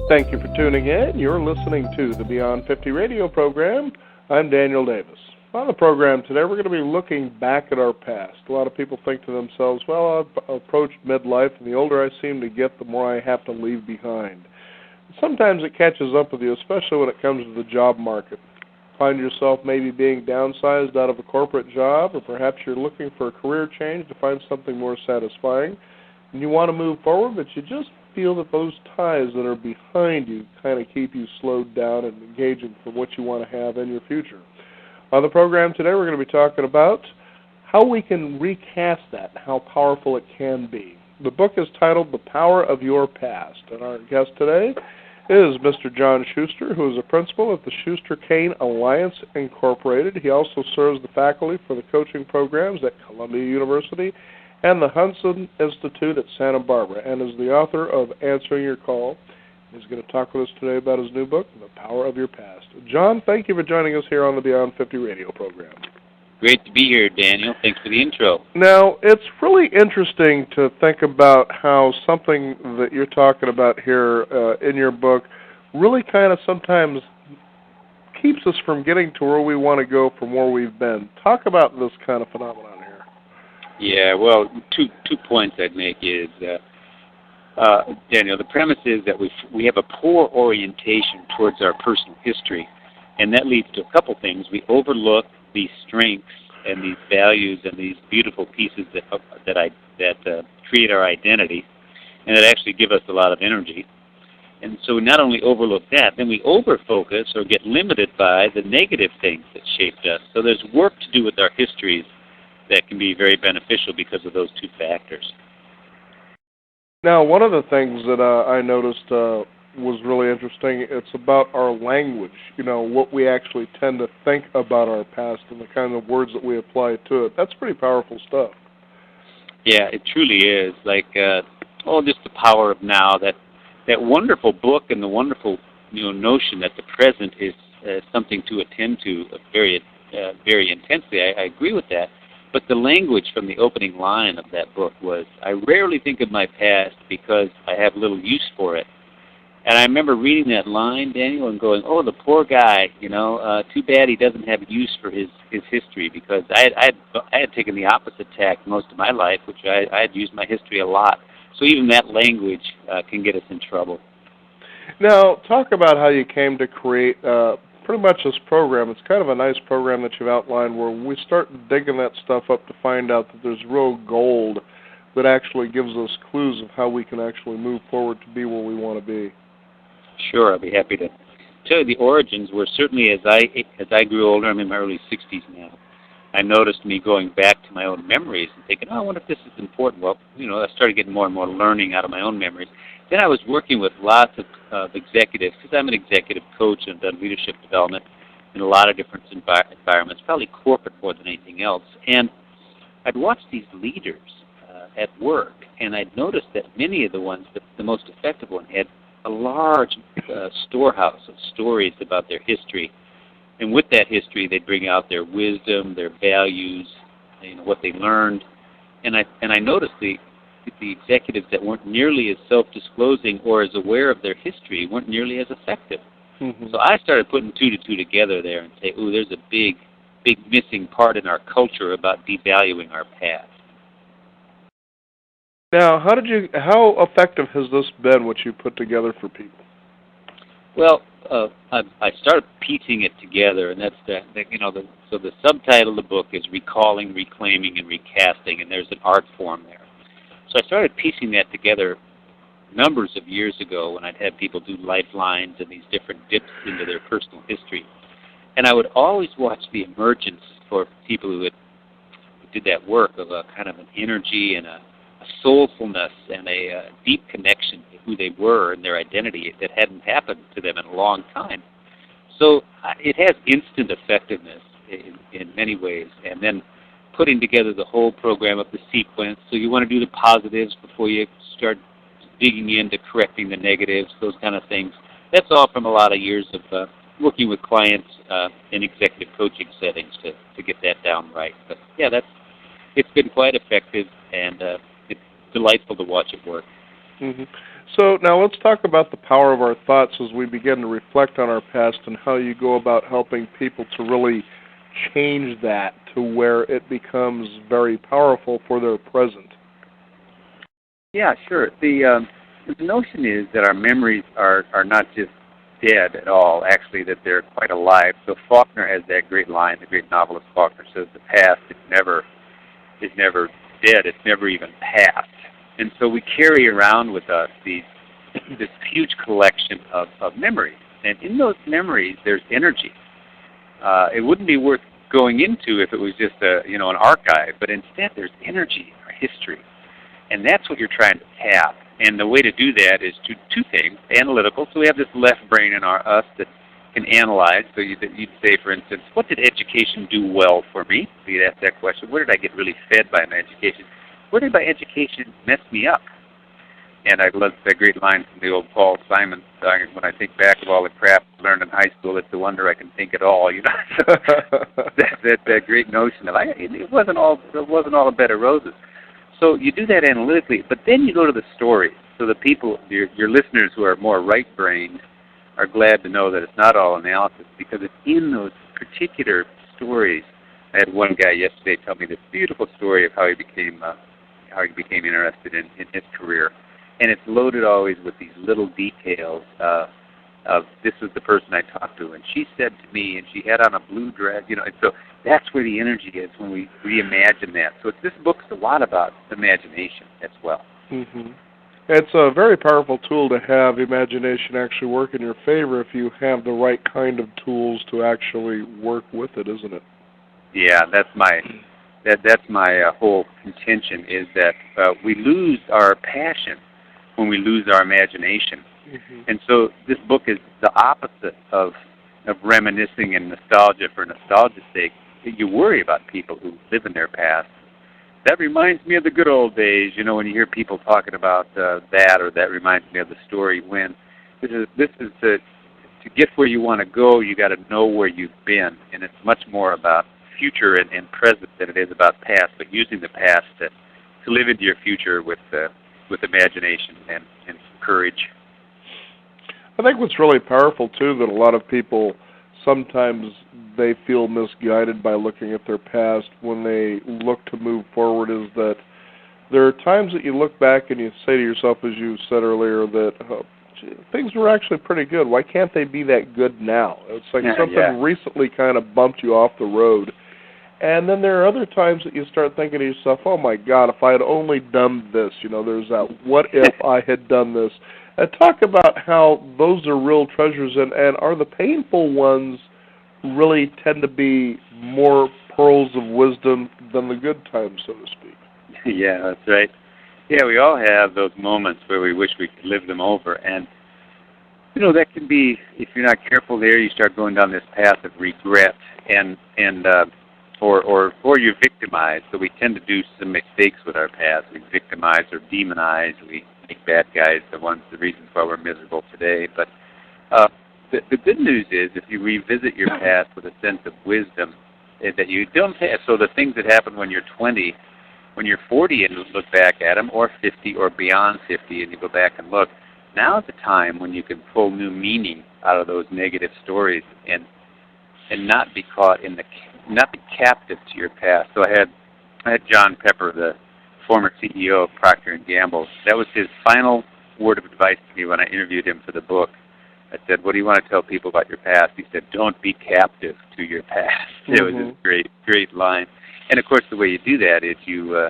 Thank you for tuning in. You're listening to the Beyond 50 radio program. I'm Daniel Davis. On the program today, we're going to be looking back at our past. A lot of people think to themselves, well, I've approached midlife, and the older I seem to get, the more I have to leave behind. Sometimes it catches up with you, especially when it comes to the job market. Find yourself maybe being downsized out of a corporate job, or perhaps you're looking for a career change to find something more satisfying, and you want to move forward, but you just feel that those ties that are behind you kind of keep you slowed down and engaging for what you want to have in your future. On the program today, we're going to be talking about how we can recast that and how powerful it can be. The book is titled The Power of Your Past, and our guest today is Mr. John Schuster, who is a principal at the Schuster-Cain Alliance, Incorporated. He also serves the faculty for the coaching programs at Columbia University and the Hudson Institute at Santa Barbara, and is the author of Answering Your Call. He's going to talk with us today about his new book, The Power of Your Past. John, thank you for joining us here on the Beyond 50 radio program. Great to be here, Daniel. Thanks for the intro. Now, it's really interesting to think about how something that you're talking about here in your book really kind of sometimes keeps us from getting to where we want to go from where we've been. Talk about this kind of phenomenon here. Yeah, well, two points I'd make is, Daniel, the premise is that we have a poor orientation towards our personal history, and that leads to a couple things. We overlook these strengths and these values and these beautiful pieces that create our identity, and that actually give us a lot of energy. And so we not only overlook that, then we overfocus or get limited by the negative things that shaped us. So there's work to do with our histories that can be very beneficial because of those two factors. Now, one of the things that I noticed was really interesting, it's about our language, what we actually tend to think about our past and the kind of words that we apply to it. That's pretty powerful stuff. Yeah, it truly is. Just the power of now, that wonderful book and the wonderful notion that the present is something to attend to very intensely. I agree with that. But the language from the opening line of that book was, I rarely think of my past because I have little use for it. And I remember reading that line, Daniel, and going, oh, the poor guy, too bad he doesn't have use for his history, because I had taken the opposite tack most of my life, which I had used my history a lot. So even that language can get us in trouble. Now, talk about how you came to create pretty much this program. It's kind of a nice program that you've outlined where we start digging that stuff up to find out that there's real gold that actually gives us clues of how we can actually move forward to be where we want to be. Sure, I'll be happy to tell you the origins were certainly as I grew older. I'm in my early 60s now. I noticed me going back to my own memories and thinking, I wonder if this is important. Well, I started getting more and more learning out of my own memories. Then I was working with lots of executives, because I'm an executive coach and done leadership development in a lot of different environments, probably corporate more than anything else. And I'd watch these leaders at work, and I'd noticed that many of the ones, the most effective one, had a large storehouse of stories about their history. And with that history, they'd bring out their wisdom, their values, what they learned. And I noticed the executives that weren't nearly as self-disclosing or as aware of their history weren't nearly as effective. Mm-hmm. So I started putting two to two together there and say, ooh, there's a big missing part in our culture about devaluing our past. Now, how effective has this been, what you put together for people? Well, I started piecing it together, and that's so the subtitle of the book is Recalling, Reclaiming, and Recasting, and there's an art form there. So I started piecing that together numbers of years ago when I'd have people do lifelines and these different dips into their personal history. And I would always watch the emergence for people who did that work of a kind of an energy and a soulfulness and a deep connection to who they were and their identity that hadn't happened to them in a long time. So it has instant effectiveness in many ways. And then putting together the whole program of the sequence. So you want to do the positives before you start digging into correcting the negatives, those kind of things. That's all from a lot of years of working with clients in executive coaching settings to get that down right. But yeah, it's been quite effective, and it's delightful to watch it work. Mm-hmm. So now let's talk about the power of our thoughts as we begin to reflect on our past and how you go about helping people to really change that to where it becomes very powerful for their present. Yeah, sure. The notion is that our memories are not just dead at all, actually, that they're quite alive. So Faulkner has that great line, the great novelist Faulkner says, the past is never dead, it's never even past. And so we carry around with us this huge collection of memories. And in those memories, there's energy. It wouldn't be worth going into if it was just an archive, but instead there's energy in our history. And that's what you're trying to tap. And the way to do that is two things, analytical. So we have this left brain in us that can analyze. So you'd say, for instance, what did education do well for me? So you'd ask that question. Where did I get really fed by my education? Where did my education mess me up? And I love that great line from the old Paul Simon song, when I think back of all the crap I learned in high school, it's a wonder I can think at all. So that great notion of it wasn't all a bed of roses. So you do that analytically, but then you go to the stories. So the people, your listeners who are more right-brained, are glad to know that it's not all analysis, because it's in those particular stories. I had one guy yesterday tell me this beautiful story of how he became interested in his career. And it's loaded always with these little details of this is the person I talked to, and she said to me, and she had on a blue dress, and so that's where the energy is when we reimagine that. So this book's a lot about imagination as well. Mm-hmm. It's a very powerful tool to have imagination actually work in your favor if you have the right kind of tools to actually work with it, isn't it? Yeah, that's my whole contention, is that we lose our passion when we lose our imagination. Mm-hmm. And so this book is the opposite of reminiscing and nostalgia for nostalgia's sake. You worry about people who live in their past. That reminds me of the good old days, when you hear people talking about that, or that reminds me of the story when. This is to get where you want to go, you got to know where you've been, and it's much more about future and present than it is about past, but using the past to live into your future with imagination and courage. I think what's really powerful, too, that a lot of people sometimes they feel misguided by looking at their past when they look to move forward, is that there are times that you look back and you say to yourself, as you said earlier, that things were actually pretty good. Why can't they be that good now? It's like something recently kind of bumped you off the road. And then there are other times that you start thinking to yourself, oh, my God, if I had only done this, there's that what if I had done this. And talk about how those are real treasures, and are the painful ones really tend to be more pearls of wisdom than the good times, so to speak. Yeah, that's right. Yeah, we all have those moments where we wish we could live them over. And, that can be, if you're not careful there, you start going down this path of regret or you're victimized. So we tend to do some mistakes with our past. We victimize or demonize. We make bad guys the reasons why we're miserable today. But the good news is, if you revisit your past with a sense of wisdom, that you don't have, so the things that happened when you're 20, when you're 40 and look back at them, or 50 or beyond 50, and you go back and look, now is the time when you can pull new meaning out of those negative stories and not be caught not be captive to your past. So I had John Pepper, the former CEO of Procter & Gamble. That was his final word of advice to me when I interviewed him for the book. I said, what do you want to tell people about your past? He said, don't be captive to your past. Mm-hmm. It was a great, great line. And, of course, the way you do that is you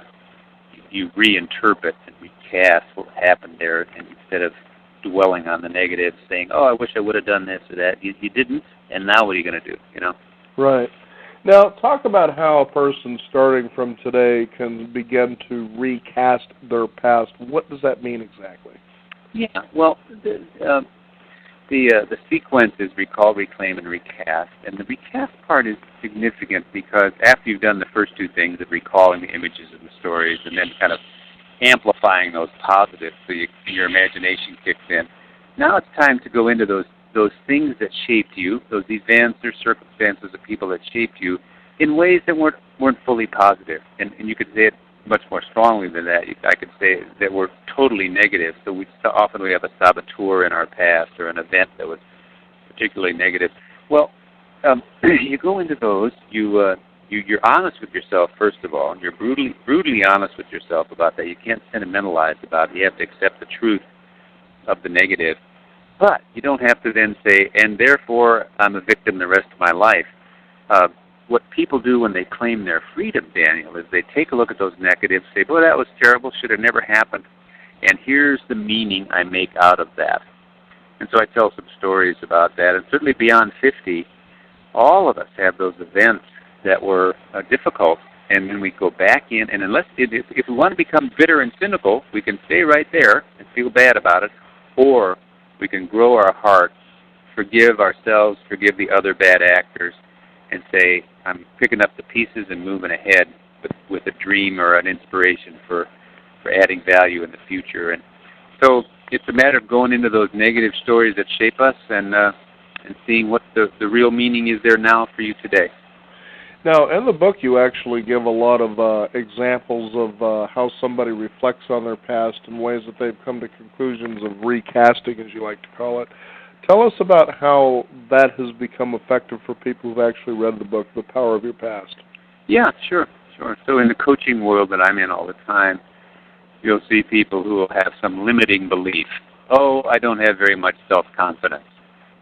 reinterpret and recast what happened there, and instead of dwelling on the negative, saying, oh, I wish I would have done this or that. You didn't, and now what are you going to do, Right. Now, talk about how a person starting from today can begin to recast their past. What does that mean exactly? Yeah, well, the sequence is recall, reclaim, and recast. And the recast part is significant because after you've done the first two things of recalling the images of the stories and then kind of amplifying those positives so your imagination kicks in, now it's time to go into those things that shaped you, those events or circumstances of people that shaped you in ways that weren't fully positive. And you could say it much more strongly than that. I could say that we're totally negative. So often we have a saboteur in our past or an event that was particularly negative. Well, you go into those. You're honest with yourself first of all. You're brutally honest with yourself about that. You can't sentimentalize about it. You have to accept the truth of the negative. But you don't have to then say, and therefore I'm a victim the rest of my life. What people do when they claim their freedom, Daniel, is they take a look at those negatives, say, boy, that was terrible, should have never happened, and here's the meaning I make out of that. And so I tell some stories about that. And certainly beyond 50, all of us have those events that were difficult, and then we go back in, and if we want to become bitter and cynical, we can stay right there and feel bad about it, or we can grow our heart, forgive ourselves, forgive the other bad actors, and say, I'm picking up the pieces and moving ahead with a dream or an inspiration for adding value in the future. And so it's a matter of going into those negative stories that shape us and seeing what the real meaning is there now for you today. Now, in the book, you actually give a lot of examples of how somebody reflects on their past in ways that they've come to conclusions of recasting, as you like to call it. Tell us about how that has become effective for people who've actually read the book, The Power of Your Past. Yeah, sure. So in the coaching world that I'm in all the time, you'll see people who will have some limiting belief. Oh, I don't have very much self-confidence.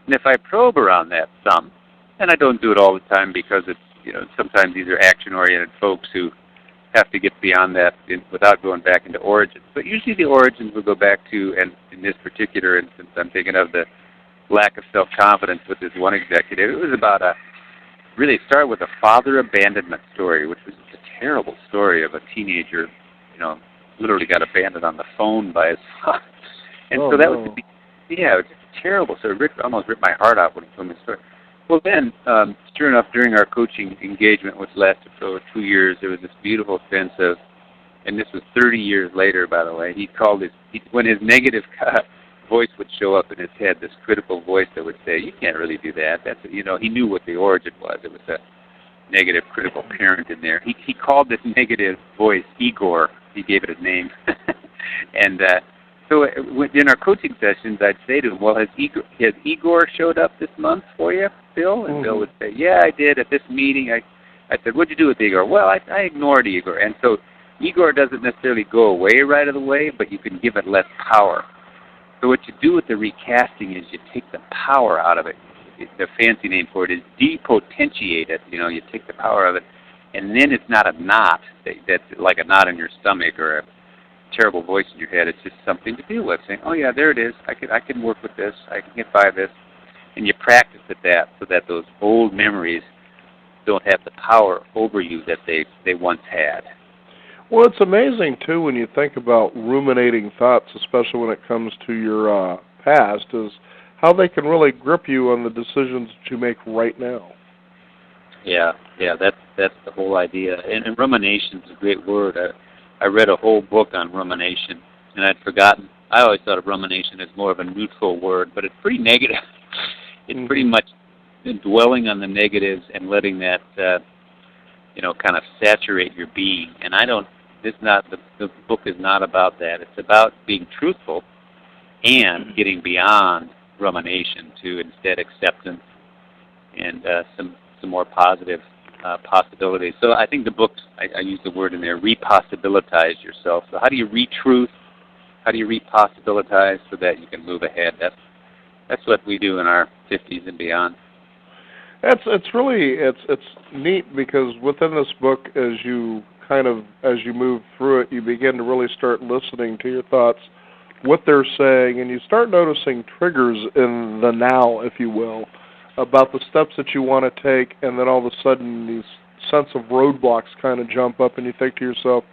And if I probe around that some, and I don't do it all the time because it's, sometimes these are action-oriented folks who have to get beyond that without going back into origins. But usually the origins will go back to, and in this particular instance, I'm thinking of the lack of self-confidence with this one executive. It was about it started with a father abandonment story, which was a terrible story of a teenager, literally got abandoned on the phone by his son. And so that was, it was just terrible. So it almost ripped my heart out when he told me the story. Well then, sure enough, during our coaching engagement, which lasted for over 2 years, there was this beautiful sense of, and this was 30 years later, by the way, when his negative voice would show up in his head, this critical voice that would say, you can't really do that. That's, he knew what the origin was. It was a negative critical parent in there. He called this negative voice Igor. He gave it a name. And so in our coaching sessions, I'd say to him, well, has Igor showed up this month for you, Bill? And Bill would say, yeah, I did at this meeting. I said, what'd you do with Igor? Well, I ignored Igor. And so Igor doesn't necessarily go away right away, but you can give it less power. So what you do with the recasting is you take the power out of it. The fancy name for it is depotentiate it. You take the power of it, and then it's not a knot that's like a knot in your stomach or a terrible voice in your head. It's just something to deal with, saying, oh yeah, there it is. I can work with this. I can get by this. And you practice at that so that those old memories don't have the power over you that they once had. Well, it's amazing, too, when you think about ruminating thoughts, especially when it comes to your past, is how they can really grip you on the decisions that you make right now. Yeah, that's the whole idea. And rumination is a great word. I read a whole book on rumination, and I'd forgotten. I always thought of rumination as more of a neutral word, but it's pretty negative. It's pretty much dwelling on the negatives and letting that, kind of saturate your being. And the book is not about that. It's about being truthful and getting beyond rumination to instead acceptance and some more positive possibilities. So I think the book, I use the word in there, repossibilitize yourself. So how do you re-truth? How do you repossibilitize so that you can move ahead? That's what we do in our 50s and beyond. It's really neat because within this book, as you move through it, you begin to really start listening to your thoughts, what they're saying, and you start noticing triggers in the now, if you will, about the steps that you want to take, and then all of a sudden these sense of roadblocks kind of jump up, and you think to yourself,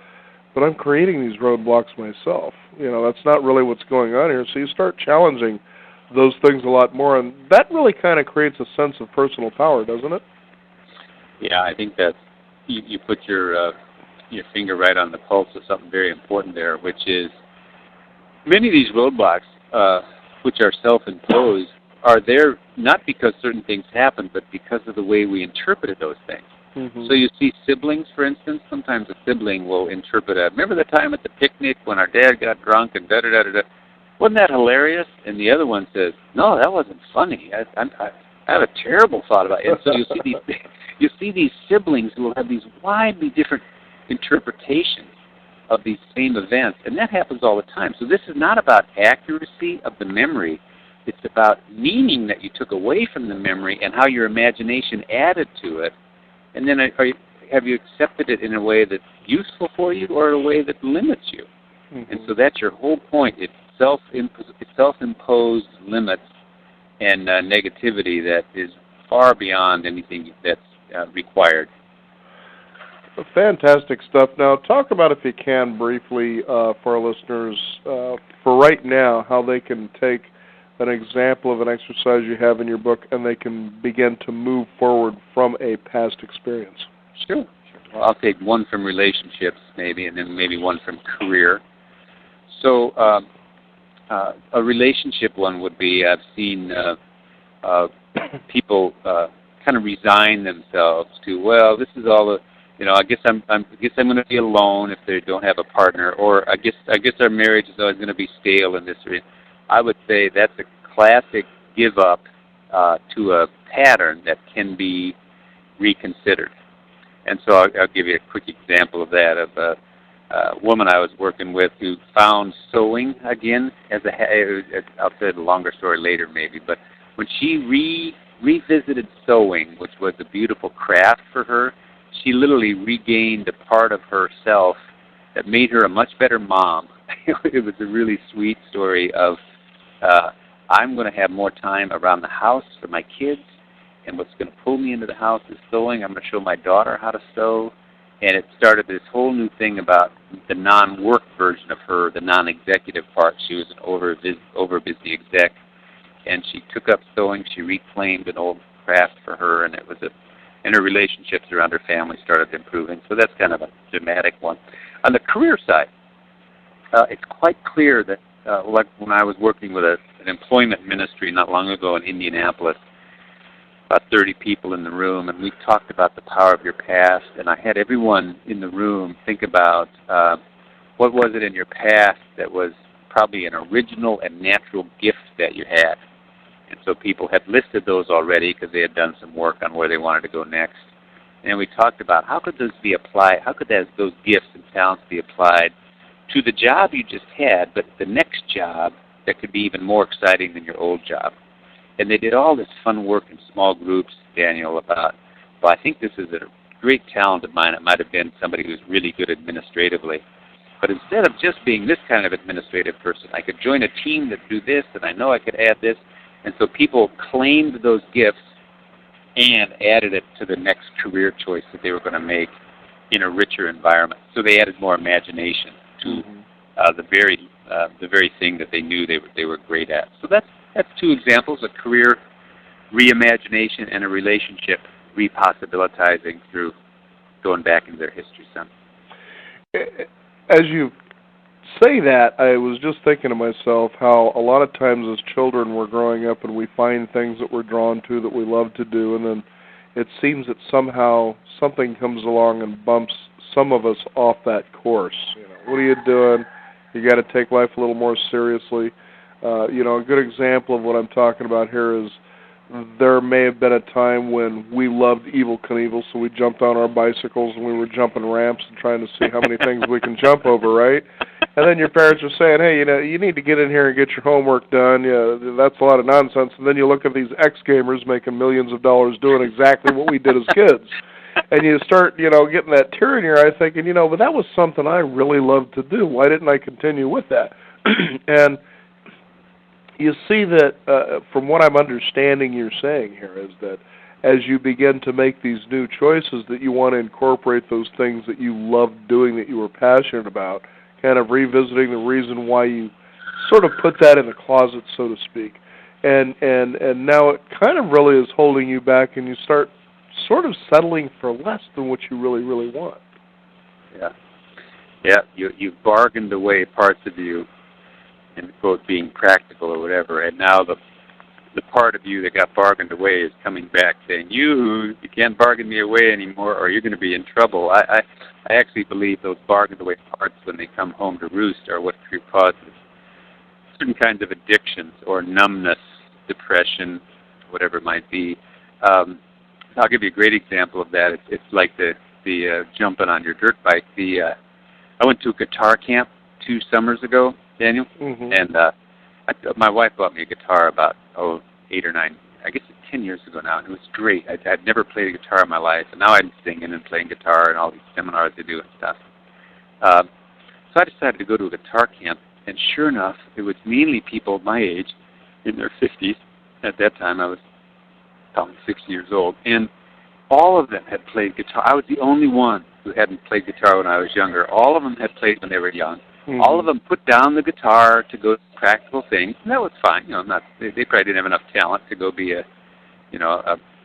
but I'm creating these roadblocks myself. That's not really what's going on here. So you start challenging those things a lot more, and that really kind of creates a sense of personal power, doesn't it? Yeah, I think that you put your finger right on the pulse of something very important there, which is many of these roadblocks, which are self-imposed, are there not because certain things happen, but because of the way we interpreted those things. Mm-hmm. So you see siblings, for instance, sometimes a sibling will interpret remember the time at the picnic when our dad got drunk and da-da-da-da-da? Wasn't that hilarious? And the other one says, no, that wasn't funny. I have a terrible thought about it. And so you see these siblings who will have these widely different interpretations of these same events, and that happens all the time. So this is not about accuracy of the memory. It's about meaning that you took away from the memory and how your imagination added to it. And then have you accepted it in a way that's useful for you or a way that limits you? Mm-hmm. And so that's your whole point. It's self-imposed limits and negativity that is far beyond anything that's required. Fantastic stuff. Now, talk about, if you can, briefly for our listeners, for right now, how they can take an example of an exercise you have in your book and they can begin to move forward from a past experience. Sure. Well, I'll take one from relationships, maybe, and then maybe one from career. So a relationship one would be, I've seen people kind of resign themselves to, well, this is all I guess I'm going to be alone if they don't have a partner, or I guess our marriage is always going to be stale in this area. I would say that's a classic give up to a pattern that can be reconsidered. And so I'll give you a quick example of that, of a woman I was working with who found sewing again I'll say the longer story later maybe, but when she revisited sewing, which was a beautiful craft for her, she literally regained a part of herself that made her a much better mom. It was a really sweet story of I'm going to have more time around the house for my kids, and what's going to pull me into the house is sewing. I'm going to show my daughter how to sew. And it started this whole new thing about the non-work version of her, the non-executive part. She was an over-busy exec, and she took up sewing. She reclaimed an old craft for her, and and her relationships around her family started improving. So that's kind of a dramatic one. On the career side, it's quite clear that, like when I was working with an employment ministry not long ago in Indianapolis, about 30 people in the room, and we talked about the power of your past, and I had everyone in the room think about what was it in your past that was probably an original and natural gift that you had. And so people had listed those already because they had done some work on where they wanted to go next. And we talked about how could those be applied, how could those gifts and talents be applied to the job you just had, but the next job that could be even more exciting than your old job. And they did all this fun work in small groups, Daniel, about, well, I think this is a great talent of mine. It might have been somebody who's really good administratively. But instead of just being this kind of administrative person, I could join a team that do this, and I know I could add this. And so people claimed those gifts and added it to the next career choice that they were going to make in a richer environment. So they added more imagination to the very thing that they knew they were great at. So that's two examples: a career reimagination and a relationship repossibilitizing through going back into their history some. As you say that, I was just thinking to myself how a lot of times as children we're growing up and we find things that we're drawn to that we love to do, and then it seems that somehow something comes along and bumps some of us off that course. What are you doing? You got to take life a little more seriously. A good example of what I'm talking about here is there may have been a time when we loved Evel Knievel, so we jumped on our bicycles and we were jumping ramps and trying to see how many things we can jump over, right? And then your parents are saying, hey, you need to get in here and get your homework done. Yeah, that's a lot of nonsense. And then you look at these ex-gamers making millions of dollars doing exactly what we did as kids. And you start, getting that tear in your eye thinking, but that was something I really loved to do. Why didn't I continue with that? And you see that from what I'm understanding you're saying here is that as you begin to make these new choices that you want to incorporate those things that you loved doing, that you were passionate about, kind of revisiting the reason why you sort of put that in the closet, so to speak. And now it kind of really is holding you back, and you start sort of settling for less than what you really, really want. Yeah, you've bargained away parts of you, in quote, being practical or whatever, and now the the part of you that got bargained away is coming back saying, you can't bargain me away anymore or you're going to be in trouble. I actually believe those bargained away parts, when they come home to roost, are what causes certain kinds of addictions or numbness, depression, whatever it might be. I'll give you a great example of that. It's like the jumping on your dirt bike. I went to a guitar camp 2 summers ago, Daniel, and my wife bought me a guitar about 8 or 9, I guess it's 10 years ago now, and it was great. I'd never played a guitar in my life, and now I'm singing and playing guitar and all these seminars they do and stuff. So I decided to go to a guitar camp, and sure enough, it was mainly people my age, in their 50s. At that time, I was probably 60 years old, and all of them had played guitar. I was the only one who hadn't played guitar when I was younger. All of them had played when they were young. All of them put down the guitar to go to practical things, and that was fine. They probably didn't have enough talent to go be a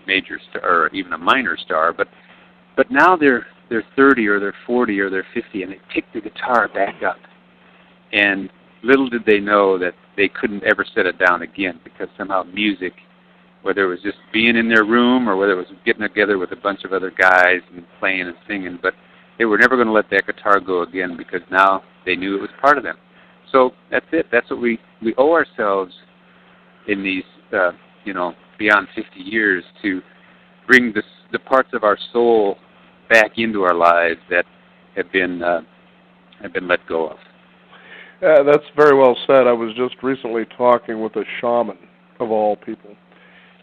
major star or even a minor star. But now they're 30 or they're 40 or they're 50, and they pick the guitar back up. And little did they know that they couldn't ever set it down again, because somehow music, whether it was just being in their room or whether it was getting together with a bunch of other guys and playing and singing, but they were never going to let that guitar go again, because now they knew it was part of them. So that's it. That's what we owe ourselves in these, beyond 50 years, to bring the parts of our soul back into our lives that have been let go of. That's very well said. I was just recently talking with a shaman, of all people.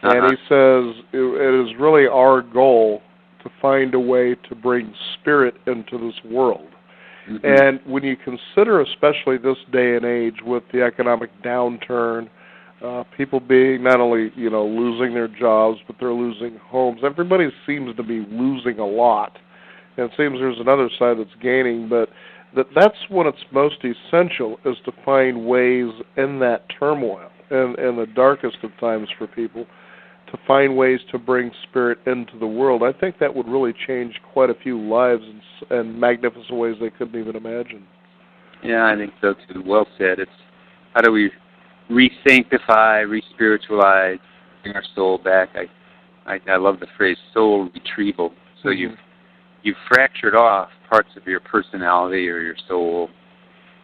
And he says it is really our goal to find a way to bring spirit into this world. And when you consider, especially this day and age, with the economic downturn, people being not only losing their jobs, but they're losing homes. Everybody seems to be losing a lot, and it seems there's another side that's gaining. But that's when it's most essential, is to find ways in that turmoil and the darkest of times for people, to find ways to bring spirit into the world. I think that would really change quite a few lives in magnificent ways they couldn't even imagine. Yeah, I think so too. Well said. It's how do we re-sanctify, re-spiritualize, bring our soul back. I love the phrase soul retrieval. So you've fractured off parts of your personality or your soul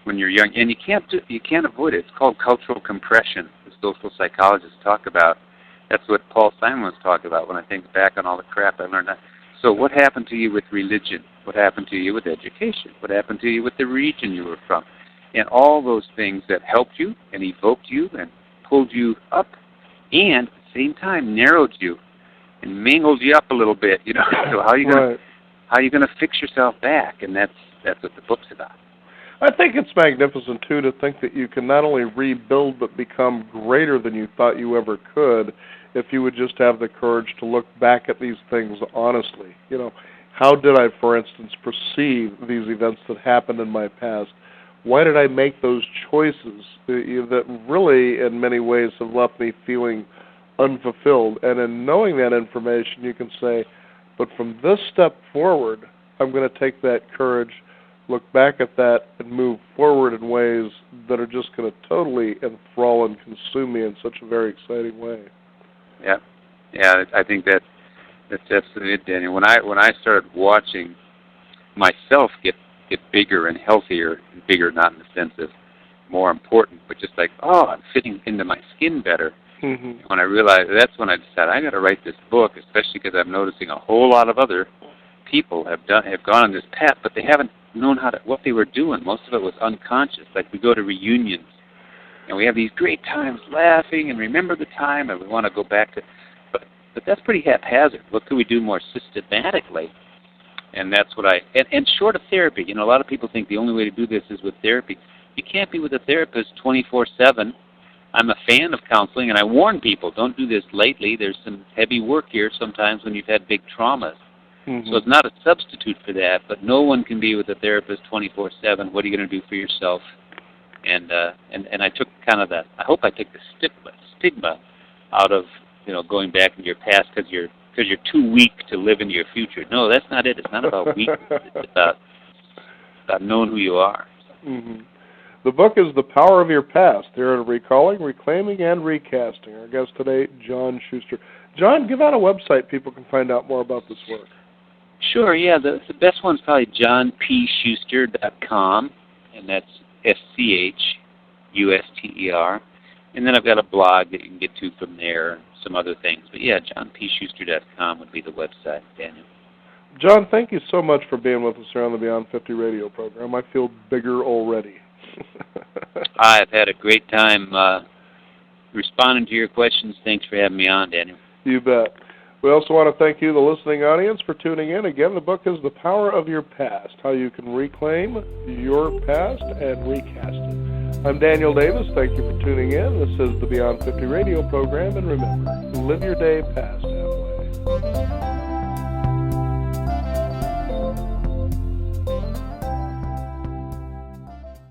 when you're young, and you can't avoid it. It's called cultural compression. The social psychologists talk about. That's what Paul Simon was talking about when I think back on all the crap I learned. So what happened to you with religion? What happened to you with education? What happened to you with the region you were from? And all those things that helped you and evoked you and pulled you up, and at the same time narrowed you and mingled you up a little bit. So how are you gonna fix yourself back? And that's what the book's about. I think it's magnificent too to think that you can not only rebuild but become greater than you thought you ever could, if you would just have the courage to look back at these things honestly. How did I, for instance, perceive these events that happened in my past? Why did I make those choices that really, in many ways, have left me feeling unfulfilled? And in knowing that information, you can say, but from this step forward, I'm going to take that courage, look back at that, and move forward in ways that are just going to totally enthrall and consume me in such a very exciting way. Yeah, I think that's absolutely it, Daniel. When I started watching myself get bigger and healthier, and bigger not in the sense of more important, but just like, I'm fitting into my skin better. When I realized, that's when I decided I got to write this book, especially because I'm noticing a whole lot of other people have gone on this path, but they haven't known what they were doing. Most of it was unconscious. Like we go to reunions, and we have these great times laughing and remember the time, and we want to go back to, but that's pretty haphazard. What could we do more systematically? And that's what and short of therapy. A lot of people think the only way to do this is with therapy. You can't be with a therapist 24/7. I'm a fan of counseling, and I warn people, don't do this lightly. There's some heavy work here sometimes when you've had big traumas. So it's not a substitute for that, but no one can be with a therapist 24/7. What are you going to do for yourself? And I took kind of that. I hope I took the stigma out of going back into your past because you're too weak to live into your future. No, that's not it. It's not about weakness. It's about knowing who you are. The book is The Power of Your Past, The Art of Recalling, Reclaiming, and Recasting. Our guest today, John Schuster. John, give out a website people can find out more about this work. Sure, yeah. The best one's probably johnpschuster.com, and that's SCHUSTER. And then I've got a blog that you can get to from there, some other things. But yeah, johnpschuster.com would be the website, Daniel. John, thank you so much for being with us here on the Beyond 50 radio program. I feel bigger already. I've had a great time responding to your questions. Thanks for having me on, Daniel. You bet. We also want to thank you, the listening audience, for tuning in. Again, the book is The Power of Your Past, How You Can Reclaim Your Past and Recast It. I'm Daniel Davis. Thank you for tuning in. This is the Beyond 50 radio program. And remember, live your day past